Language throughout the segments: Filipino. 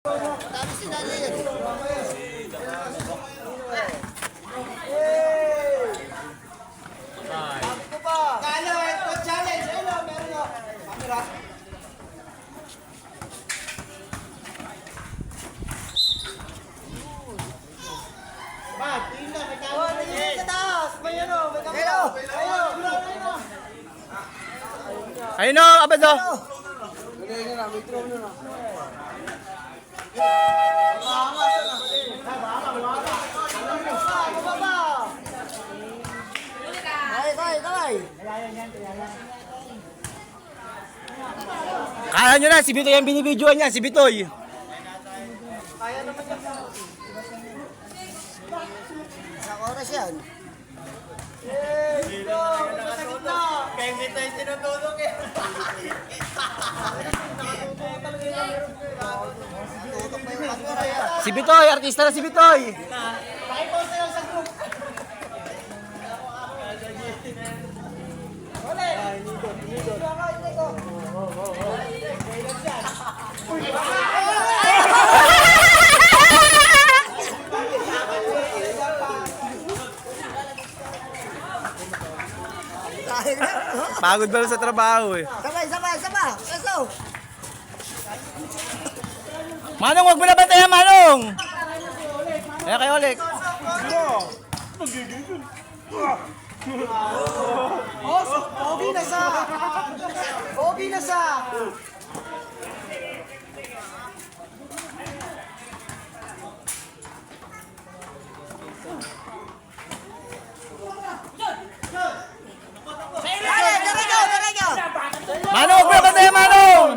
Dami sinali yan. Kalo, ito challenge. Ayun o, meron o. Camera. Bad, tingin na, may camera. Tingin sa taas. May ano, may camera. Ayun o, abad o. Kaya nyo na, si Bitoy ang binibidyoan niya, si Bitoy. Kaya naman yan. Isang oras yan. Dito! Sa gitna! Kaya hindi tayo tinutulog eh. Tutok pa yung camera yan. Si Bitoy, artista na si Bitoy. Pakipost na lang sa group. Pagod ba sa trabaho eh. Sabay! Let's go! Manong, wag mo na bantayan, Manong! Ayan kayo, Oleg. Pogi na sa! Pogi na sa! Manong, wag mo na bantayan, Manong!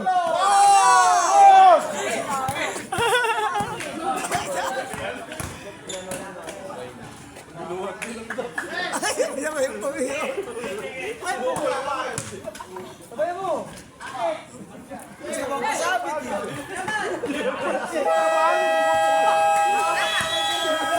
Sabay mo! Sabay mo!